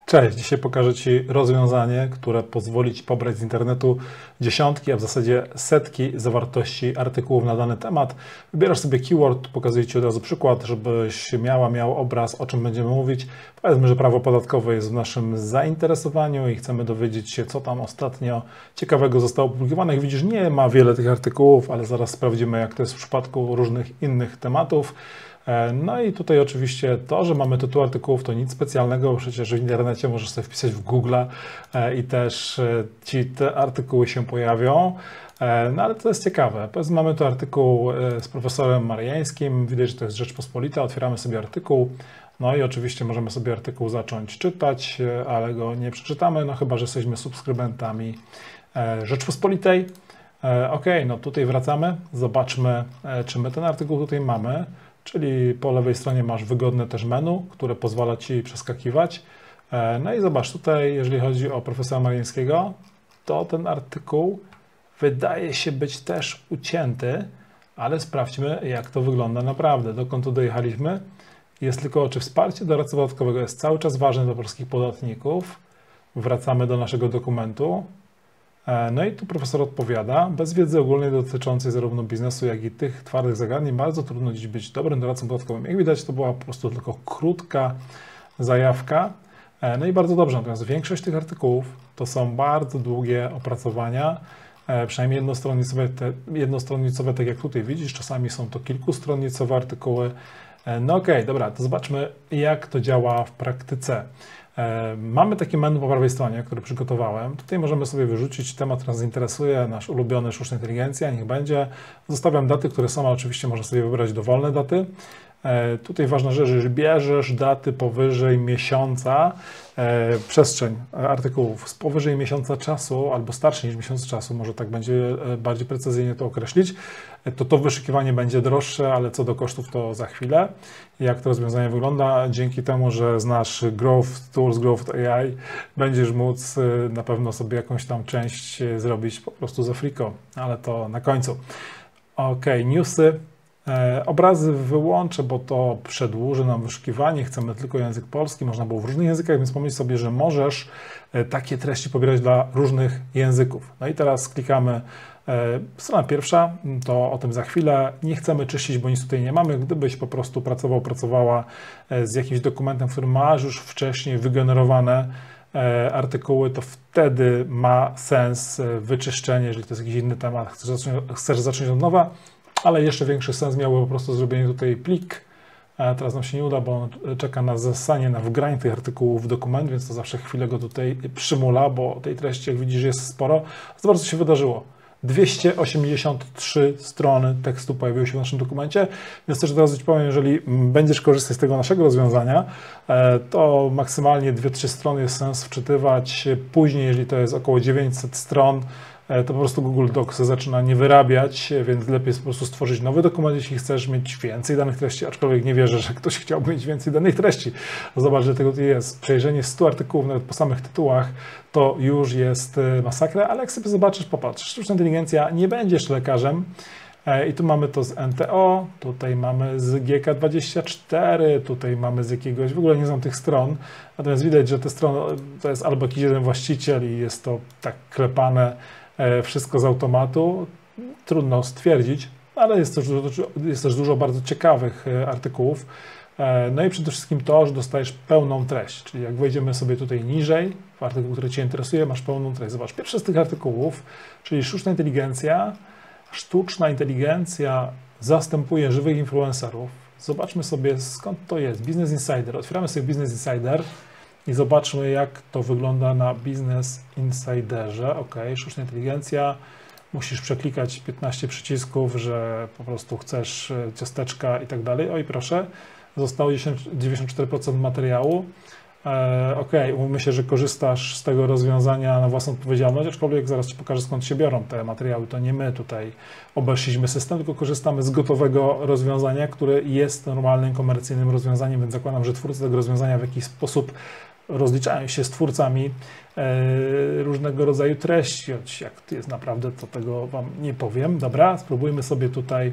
Cześć, dzisiaj pokażę Ci rozwiązanie, które pozwoli Ci pobrać z internetu dziesiątki, a w zasadzie setki zawartości artykułów na dany temat. Wybierasz sobie keyword, pokazuję Ci od razu przykład, żebyś miał obraz, o czym będziemy mówić. Powiedzmy, że prawo podatkowe jest w naszym zainteresowaniu i chcemy dowiedzieć się, co tam ostatnio ciekawego zostało opublikowane. Jak widzisz, nie ma wiele tych artykułów, ale zaraz sprawdzimy, jak to jest w przypadku różnych innych tematów. No i tutaj oczywiście to, że mamy tytuł artykułów, to nic specjalnego, bo przecież w internecie możesz sobie wpisać w Google i też Ci te artykuły się pojawią. No ale to jest ciekawe. Powiedzmy, mamy tu artykuł z profesorem Mariańskim, widać, że to jest Rzeczpospolita, otwieramy sobie artykuł, no i oczywiście możemy sobie artykuł zacząć czytać, ale go nie przeczytamy, no chyba, że jesteśmy subskrybentami Rzeczpospolitej. Ok, no tutaj wracamy, zobaczmy, czy my ten artykuł tutaj mamy. Czyli po lewej stronie masz wygodne też menu, które pozwala Ci przeskakiwać. No i zobacz, tutaj jeżeli chodzi o profesora Mariańskiego, to ten artykuł wydaje się być też ucięty, ale sprawdźmy, jak to wygląda naprawdę. Dokąd tu dojechaliśmy? Jest tylko, czy wsparcie doradcy podatkowego jest cały czas ważne dla polskich podatników. Wracamy do naszego dokumentu. No i tu profesor odpowiada, bez wiedzy ogólnej dotyczącej zarówno biznesu, jak i tych twardych zagadnień bardzo trudno dziś być dobrym doradcą podatkowym. Jak widać, to była po prostu tylko krótka zajawka. No i bardzo dobrze, natomiast większość tych artykułów to są bardzo długie opracowania, przynajmniej jednostronnicowe, tak jak tutaj widzisz, czasami są to kilkustronicowe artykuły. No okej, dobra, to zobaczmy, jak to działa w praktyce. Mamy takie menu po prawej stronie, które przygotowałem. Tutaj możemy sobie wyrzucić temat, który nas interesuje, nasz ulubiony sztuczna inteligencja, niech będzie. Zostawiam daty, które są, a oczywiście można sobie wybrać dowolne daty. Tutaj ważna rzecz, że bierzesz daty powyżej miesiąca, przestrzeń artykułów z powyżej miesiąca czasu albo starszy niż miesiąc czasu, może tak będzie bardziej precyzyjnie to określić, to wyszukiwanie będzie droższe, ale co do kosztów to za chwilę. Jak to rozwiązanie wygląda? Dzięki temu, że znasz Growth Tools, Growth AI, będziesz móc na pewno sobie jakąś tam część zrobić po prostu za friko, ale to na końcu. Ok, newsy. Obrazy wyłączę, bo to przedłuży nam wyszukiwanie. Chcemy tylko język polski, można było w różnych językach, więc pomyśl sobie, że możesz takie treści pobierać dla różnych języków. No i teraz klikamy strona pierwsza, to o tym za chwilę. Nie chcemy czyścić, bo nic tutaj nie mamy. Gdybyś po prostu pracowała z jakimś dokumentem, w którym masz już wcześniej wygenerowane artykuły, to wtedy ma sens wyczyszczenie, jeżeli to jest jakiś inny temat, chcesz zacząć od nowa. Ale jeszcze większy sens miało po prostu zrobienie tutaj plik. Teraz nam się nie uda, bo on czeka na zasanie, na wgranie tych artykułów w dokument, więc to zawsze chwilę go tutaj przymula, bo tej treści, jak widzisz, jest sporo. Zobacz, co się wydarzyło. 283 strony tekstu pojawiły się w naszym dokumencie, więc też od razu Ci powiem, jeżeli będziesz korzystać z tego naszego rozwiązania, to maksymalnie 2-3 strony jest sens wczytywać. Później, jeżeli to jest około 900 stron, to po prostu Google Docs zaczyna nie wyrabiać, więc lepiej jest po prostu stworzyć nowy dokument, jeśli chcesz mieć więcej danych treści, aczkolwiek nie wierzę, że ktoś chciałby mieć więcej danych treści. Zobacz, że tego tu jest. Przejrzenie 100 artykułów nawet po samych tytułach to już jest masakra, ale jak sobie zobaczysz, popatrz, sztuczna inteligencja, nie będziesz lekarzem. I tu mamy to z NTO, tutaj mamy z GK24, tutaj mamy z jakiegoś, w ogóle nie znam tych stron, natomiast widać, że te strony to jest albo jakiś jeden właściciel i jest to tak klepane wszystko z automatu. Trudno stwierdzić, ale jest też dużo bardzo ciekawych artykułów. No i przede wszystkim to, że dostajesz pełną treść, czyli jak wejdziemy sobie tutaj niżej, w artykuł, który Cię interesuje, masz pełną treść. Zobacz, pierwszy z tych artykułów, czyli sztuczna inteligencja zastępuje żywych influencerów. Zobaczmy sobie, skąd to jest. Business Insider. Otwieramy sobie Business Insider i zobaczmy, jak to wygląda na Business Insiderze. Ok, sztuczna inteligencja. Musisz przeklikać 15 przycisków, że po prostu chcesz ciasteczka i tak dalej. Oj, proszę, zostało 94% materiału. Ok, umówmy się, że korzystasz z tego rozwiązania na własną odpowiedzialność, aczkolwiek zaraz Ci pokażę, skąd się biorą te materiały. To nie my tutaj obeszliśmy system, tylko korzystamy z gotowego rozwiązania, które jest normalnym, komercyjnym rozwiązaniem, więc zakładam, że twórcy tego rozwiązania w jakiś sposób rozliczają się z twórcami różnego rodzaju treści. Choć jak to jest naprawdę, to tego Wam nie powiem. Dobra, spróbujmy sobie tutaj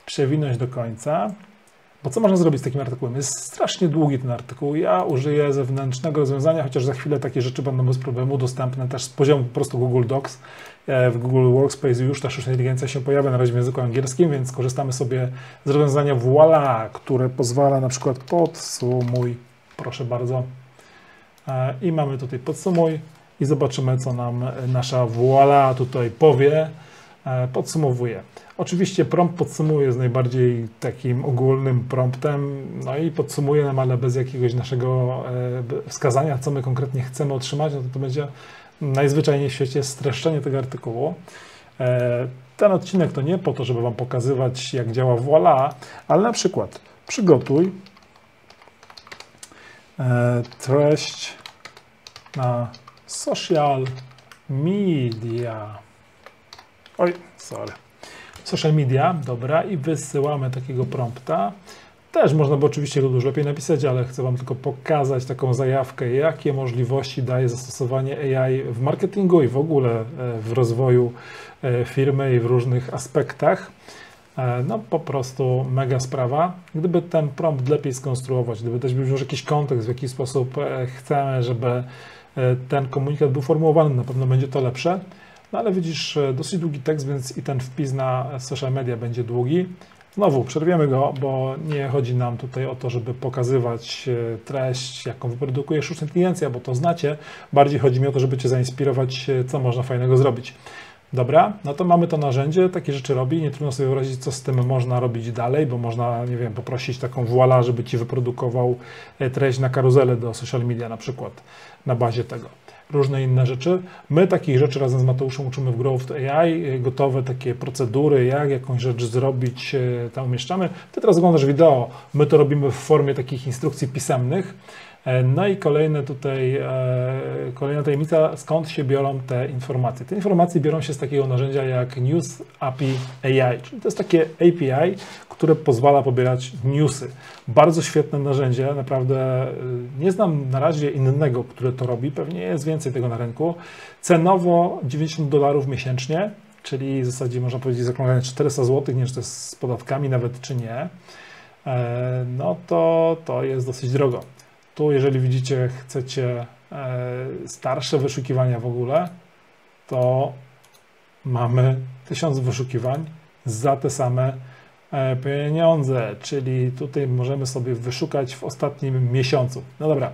przewinąć do końca. Bo co można zrobić z takim artykułem? Jest strasznie długi ten artykuł. Ja użyję zewnętrznego rozwiązania, chociaż za chwilę takie rzeczy będą bez problemu dostępne też z poziomu po prostu Google Docs. W Google Workspace już ta sztuczna inteligencja się pojawia na razie w języku angielskim, więc korzystamy sobie z rozwiązania Voila, które pozwala na przykład podsumuj, proszę bardzo. I mamy tutaj podsumuj i zobaczymy, co nam nasza Voila tutaj powie. Podsumowuje. Oczywiście prompt podsumuje jest najbardziej takim ogólnym promptem, no i podsumuje nam, ale bez jakiegoś naszego wskazania, co my konkretnie chcemy otrzymać, no to będzie najzwyczajniej w świecie streszczenie tego artykułu. Ten odcinek to nie po to, żeby Wam pokazywać, jak działa Voila, ale na przykład przygotuj treść na social media. Oj, sorry. Social media, dobra, i wysyłamy takiego prompta. Też można by oczywiście go dużo lepiej napisać, ale chcę Wam tylko pokazać taką zajawkę, jakie możliwości daje zastosowanie AI w marketingu i w ogóle w rozwoju firmy i w różnych aspektach. No po prostu mega sprawa. Gdyby ten prompt lepiej skonstruować, gdyby dać już jakiś kontekst, w jaki sposób chcemy, żeby ten komunikat był formułowany, na pewno będzie to lepsze. No ale widzisz, dosyć długi tekst, więc i ten wpis na social media będzie długi. Znowu przerwiemy go, bo nie chodzi nam tutaj o to, żeby pokazywać treść, jaką wyprodukuje sztuczna inteligencja, bo to znacie. Bardziej chodzi mi o to, żeby Cię zainspirować, co można fajnego zrobić. Dobra, no to mamy to narzędzie, takie rzeczy robi, nie trudno sobie wyobrazić, co z tym można robić dalej, bo można, nie wiem, poprosić taką Voila, żeby Ci wyprodukował treść na karuzelę do social media na przykład, na bazie tego. Różne inne rzeczy. My takich rzeczy razem z Mateuszem uczymy w Growth AI, gotowe takie procedury, jak jakąś rzecz zrobić, tam umieszczamy. Ty teraz oglądasz wideo, my to robimy w formie takich instrukcji pisemnych. No i kolejna tajemnica, skąd się biorą te informacje. Te informacje biorą się z takiego narzędzia jak News API AI, czyli to jest takie API, które pozwala pobierać newsy. Bardzo świetne narzędzie, naprawdę nie znam na razie innego, które to robi, pewnie jest więcej tego na rynku. Cenowo $90 miesięcznie, czyli w zasadzie można powiedzieć zaokrąglenie 400 zł, nie wiem, czy to jest z podatkami nawet, czy nie, no to jest dosyć drogo. Tu, jeżeli widzicie, chcecie starsze wyszukiwania w ogóle, to mamy 1000 wyszukiwań za te same pieniądze, czyli tutaj możemy sobie wyszukać w ostatnim miesiącu. No dobra,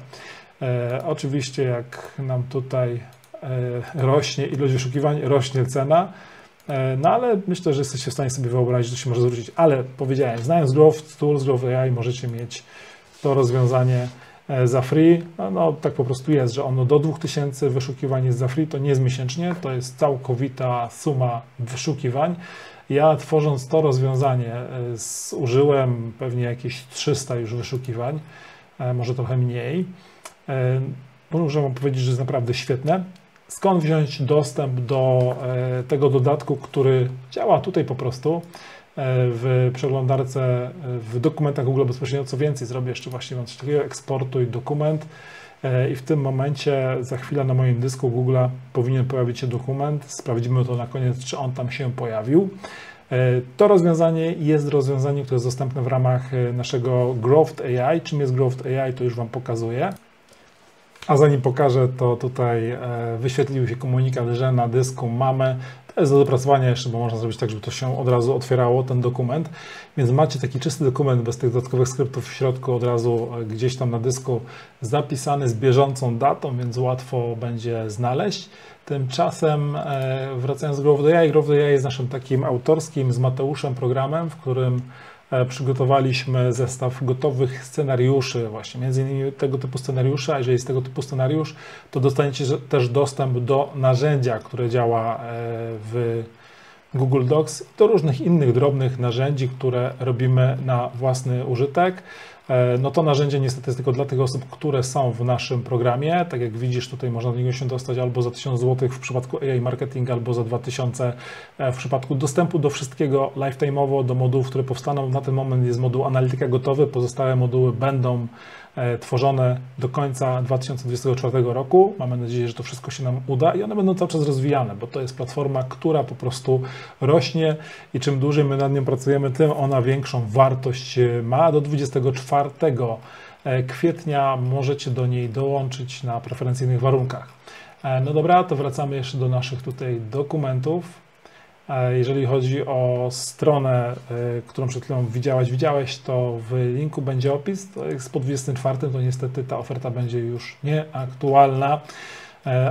oczywiście jak nam tutaj rośnie ilość wyszukiwań, rośnie cena, no ale myślę, że jesteście w stanie sobie wyobrazić, że to się może zwrócić, ale powiedziałem, znając Growth Tools, Growth AI, możecie mieć to rozwiązanie za free, no tak po prostu jest, że ono do 2000 wyszukiwań jest za free, to nie jest miesięcznie, to jest całkowita suma wyszukiwań. Ja tworząc to rozwiązanie użyłem pewnie jakieś 300 już wyszukiwań, może trochę mniej. Muszę Wam powiedzieć, że jest naprawdę świetne. Skąd wziąć dostęp do tego dodatku, który działa tutaj po prostu w przeglądarce, w dokumentach Google bezpośrednio. Co więcej, zrobię jeszcze właśnie coś takiego, eksportuj dokument i w tym momencie za chwilę na moim dysku Google'a powinien pojawić się dokument. Sprawdzimy to na koniec, czy on tam się pojawił. To rozwiązanie jest rozwiązaniem, które jest dostępne w ramach naszego Growth AI. Czym jest Growth AI, to już Wam pokazuję. A zanim pokażę, to tutaj wyświetlił się komunikat, że na dysku mamy. To jest do dopracowania jeszcze, bo można zrobić tak, żeby to się od razu otwierało, ten dokument. Więc macie taki czysty dokument bez tych dodatkowych skryptów w środku, od razu gdzieś tam na dysku zapisany z bieżącą datą, więc łatwo będzie znaleźć. Tymczasem wracając do Growth AI, Growth AI jest naszym takim autorskim z Mateuszem programem, w którym przygotowaliśmy zestaw gotowych scenariuszy, właśnie między innymi tego typu scenariusze, a jeżeli jest tego typu scenariusz, to dostaniecie też dostęp do narzędzia, które działa w Google Docs, do różnych innych drobnych narzędzi, które robimy na własny użytek. No to narzędzie niestety jest tylko dla tych osób, które są w naszym programie. Tak jak widzisz, tutaj można do niego się dostać albo za 1000 zł w przypadku AI Marketing, albo za 2000 w przypadku dostępu do wszystkiego lifetime'owo, do modułów, które powstaną. Na ten moment jest moduł analityka gotowy, pozostałe moduły będą tworzone do końca 2024 roku. Mamy nadzieję, że to wszystko się nam uda i one będą cały czas rozwijane, bo to jest platforma, która po prostu rośnie i czym dłużej my nad nią pracujemy, tym ona większą wartość ma. Do 24 kwietnia możecie do niej dołączyć na preferencyjnych warunkach. No dobra, to wracamy jeszcze do naszych tutaj dokumentów. Jeżeli chodzi o stronę, którą przed chwilą widziałeś, to w linku będzie opis. To jest po 24, to niestety ta oferta będzie już nieaktualna,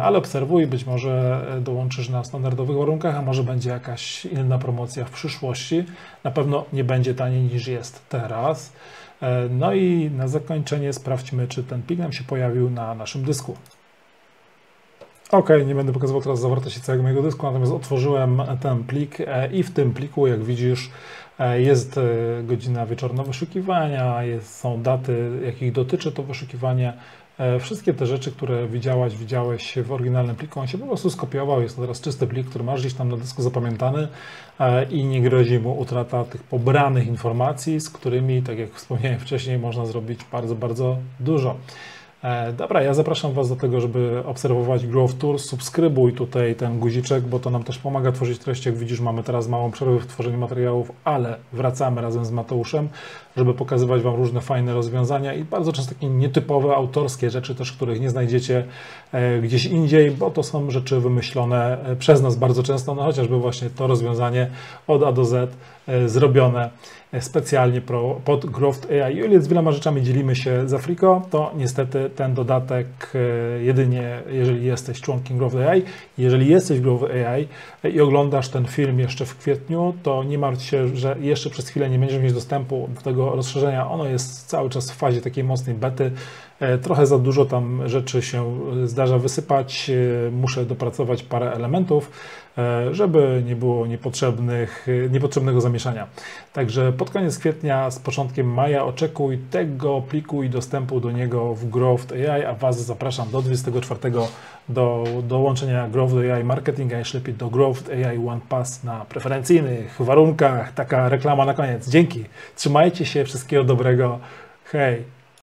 ale obserwuj, być może dołączysz na standardowych warunkach, a może będzie jakaś inna promocja w przyszłości. Na pewno nie będzie taniej niż jest teraz. No i na zakończenie sprawdźmy, czy ten plik nam się pojawił na naszym dysku. Ok, nie będę pokazywał teraz zawartości całego mojego dysku, natomiast otworzyłem ten plik i w tym pliku, jak widzisz, jest godzina wieczorna wyszukiwania, są daty, jakich dotyczy to wyszukiwanie. Wszystkie te rzeczy, które widziałeś w oryginalnym pliku, on się po prostu skopiował. Jest to teraz czysty plik, który masz gdzieś tam na dysku zapamiętany i nie grozi mu utrata tych pobranych informacji, z którymi, tak jak wspomniałem wcześniej, można zrobić bardzo, bardzo dużo. Dobra, ja zapraszam Was do tego, żeby obserwować Growth Tours. Subskrybuj tutaj ten guziczek, bo to nam też pomaga tworzyć treści. Jak widzisz, mamy teraz małą przerwę w tworzeniu materiałów, ale wracamy razem z Mateuszem, żeby pokazywać Wam różne fajne rozwiązania i bardzo często takie nietypowe, autorskie rzeczy też, których nie znajdziecie gdzieś indziej, bo to są rzeczy wymyślone przez nas bardzo często, no chociażby właśnie to rozwiązanie od A do Z zrobione specjalnie pod Growth AI. I z wieloma rzeczami dzielimy się z Afriko, to niestety ten dodatek jedynie, jeżeli jesteś członkiem Growth AI. Jeżeli jesteś w Growth AI i oglądasz ten film jeszcze w kwietniu, to nie martw się, że jeszcze przez chwilę nie będziesz mieć dostępu do tego rozszerzenia. Ono jest cały czas w fazie takiej mocnej bety. Trochę za dużo tam rzeczy się zdarza wysypać. Muszę dopracować parę elementów, żeby nie było niepotrzebnego zamieszania. Także pod koniec kwietnia, z początkiem maja oczekuj tego pliku i dostępu do niego w Growth AI, a Was zapraszam do 24 do dołączenia Growth AI Marketing, a jeszcze lepiej do Growth AI One Pass na preferencyjnych warunkach. Taka reklama na koniec. Dzięki. Trzymajcie się. Wszystkiego dobrego. Hej.